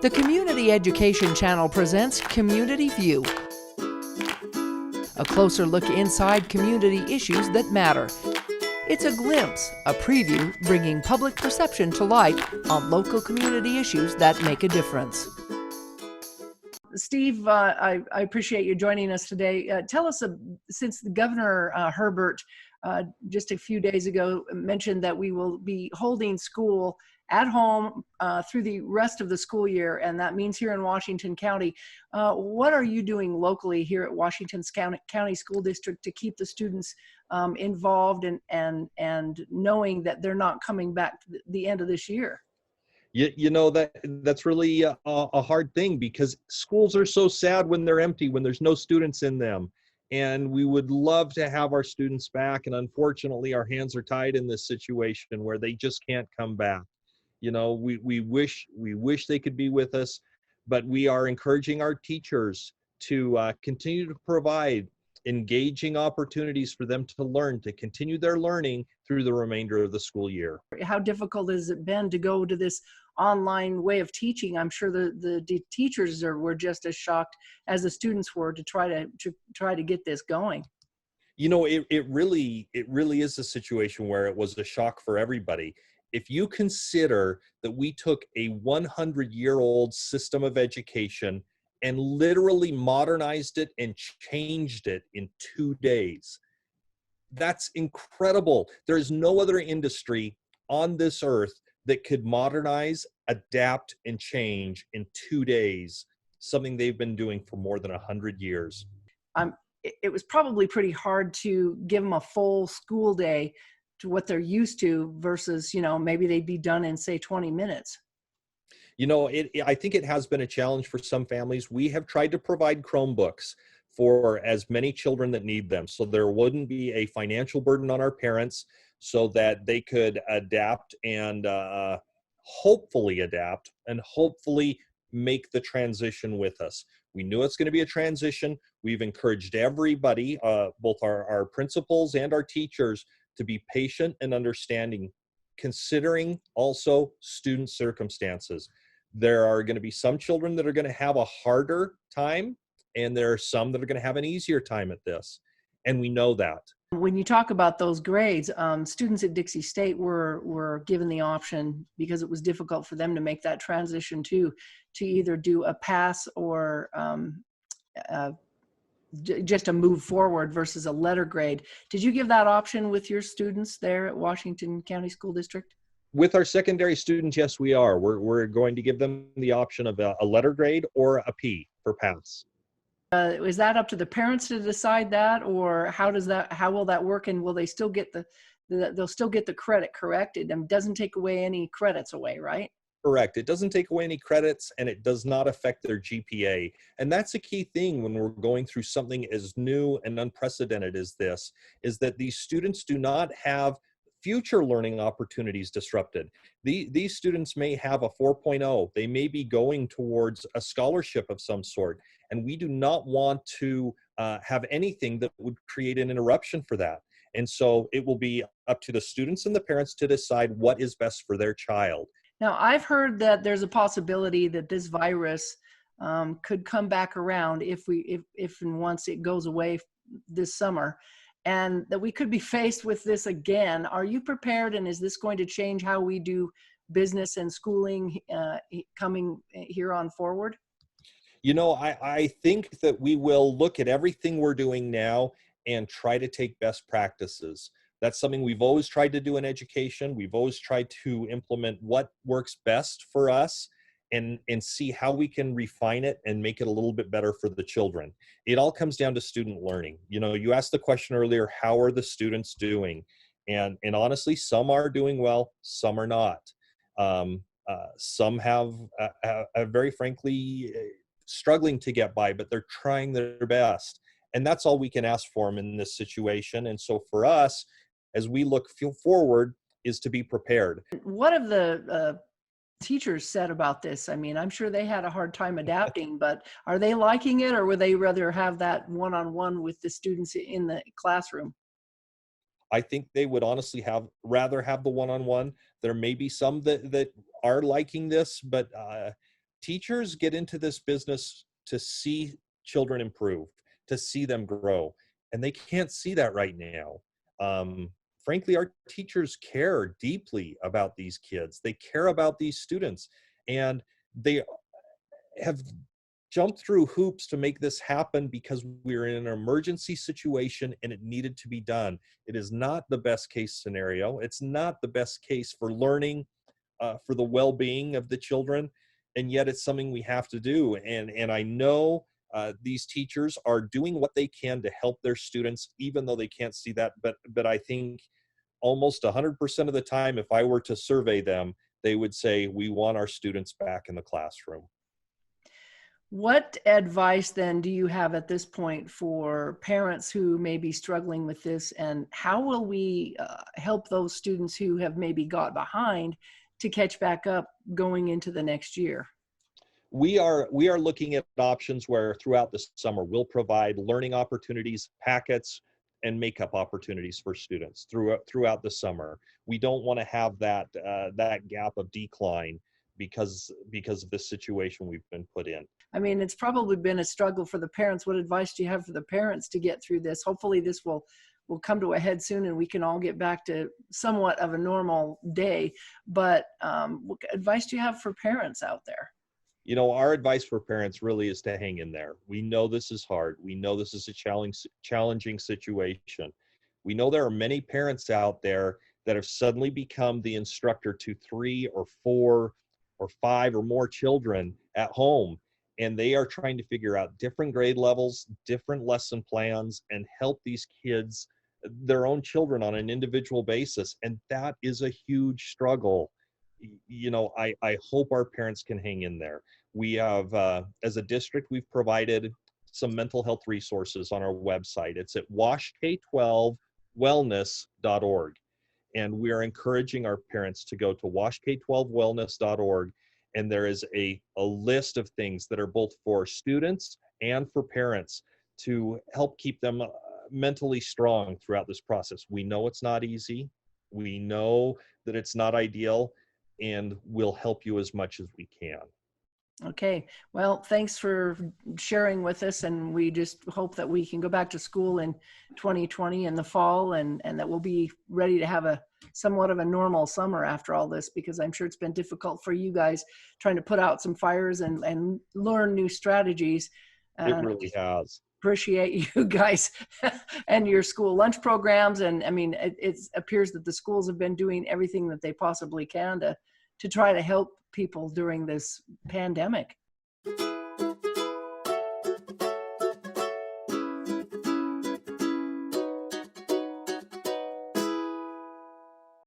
The Community Education Channel presents Community View, a closer look inside community issues that matter. It's a glimpse, a preview, bringing public perception to light on local community issues that make a difference. Steve, I appreciate you joining us today. Tell us, since the Governor Herbert just a few days ago mentioned that we will be holding school at home through the rest of the school year, and that means here in Washington County. What are you doing locally here at Washington County School District to keep the students involved and knowing that they're not coming back to the end of this year? You know, that's really a hard thing, because schools are so sad when they're empty, when there's no students in them. And we would love to have our students back. And unfortunately, our hands are tied in this situation where they just can't come back. You know, we wish they could be with us, but we are encouraging our teachers to continue to provide engaging opportunities for them to learn, to continue their learning through the remainder of the school year. How difficult has it been to go to this online way of teaching? I'm sure the teachers were just as shocked as the students were to try to get this going. You know, it really is a situation where it was a shock for everybody. If you consider that we took a 100-year-old system of education and literally modernized it and changed it in 2 days, that's incredible. There is no other industry on this earth that could modernize, adapt, and change in 2 days, something they've been doing for more than 100 years. It was probably pretty hard to give them a full school day to what they're used to versus, maybe they'd be done in, say, 20 minutes. You know, I think it has been a challenge for some families. We have tried to provide Chromebooks for as many children that need them, so there wouldn't be a financial burden on our parents, so that they could adapt and hopefully make the transition with us. We knew it's going to be a transition. We've encouraged everybody, both our principals and our teachers, to be patient and understanding, considering also student circumstances. There are going to be some children that are going to have a harder time, and there are some that are going to have an easier time at this. And we know that. When you talk about those grades, students at Dixie State were given the option, because it was difficult for them to make that transition to either do a pass or just a move forward versus a letter grade. Did you give that option with your students there at Washington County School District? With our secondary students, yes, we are. We're going to give them the option of a letter grade or a P for pass. Is that up to the parents to decide that, or how will that work? And will they still get they'll still get the credit, correct? It doesn't take away any credits away, right? Correct. It doesn't take away any credits, and it does not affect their GPA. And that's a key thing when we're going through something as new and unprecedented as this, is that these students do not have future learning opportunities disrupted. These students may have a 4.0. They may be going towards a scholarship of some sort, and we do not want to have anything that would create an interruption for that. And so it will be up to the students and the parents to decide what is best for their child. Now, I've heard that there's a possibility that this virus could come back around if and once it goes away this summer, and that we could be faced with this again. Are you prepared, and is this going to change how we do business and schooling coming here on forward? You know, I think that we will look at everything we're doing now and try to take best practices. That's something we've always tried to do in education. We've always tried to implement what works best for us and see how we can refine it and make it a little bit better for the children. It all comes down to student learning. You know, you asked the question earlier, how are the students doing? And honestly, some are doing well, some are not. Some have very frankly struggling to get by, but they're trying their best. And that's all we can ask for them in this situation. And so for us, as we look forward, is to be prepared. What have the teachers said about this? I mean, I'm sure they had a hard time adapting, but are they liking it, or would they rather have that one-on-one with the students in the classroom? I think they would honestly rather have the one-on-one. There may be some that are liking this, but teachers get into this business to see children improve, to see them grow, and they can't see that right now. Frankly, our teachers care deeply about these kids. They care about these students, and they have jumped through hoops to make this happen because we were in an emergency situation and it needed to be done. It is not the best case scenario. It's not the best case for learning, for the well-being of the children, and yet it's something we have to do. And I know these teachers are doing what they can to help their students, even though they can't see that. But I think almost 100% of the time, if I were to survey them, they would say, we want our students back in the classroom. What advice then do you have at this point for parents who may be struggling with this, and how will we help those students who have maybe got behind to catch back up going into the next year? We are looking at options where throughout the summer we'll provide learning opportunities, packets, and makeup opportunities for students throughout the summer. We don't want to have that gap of decline because of this situation we've been put in. I mean, it's probably been a struggle for the parents. What advice do you have for the parents to get through this? Hopefully this will come to a head soon and we can all get back to somewhat of a normal day. But what advice do you have for parents out there? You know, our advice for parents really is to hang in there. We know this is hard. We know this is a challenging situation. We know there are many parents out there that have suddenly become the instructor to 3 or 4 or 5 or more children at home. And they are trying to figure out different grade levels, different lesson plans, and help these kids, their own children, on an individual basis. And that is a huge struggle. You know, I hope our parents can hang in there. We have, as a district, we've provided some mental health resources on our website. It's at washk12wellness.org. And we are encouraging our parents to go to washk12wellness.org. And there is a list of things that are both for students and for parents to help keep them mentally strong throughout this process. We know it's not easy. We know that it's not ideal, and we'll help you as much as we can. Okay. Well, thanks for sharing with us, and we just hope that we can go back to school in 2020 in the fall, and that we'll be ready to have a somewhat of a normal summer after all this, because I'm sure it's been difficult for you guys trying to put out some fires and learn new strategies. It really has. Appreciate you guys and your school lunch programs. And I mean, it appears that the schools have been doing everything that they possibly can to try to help people during this pandemic.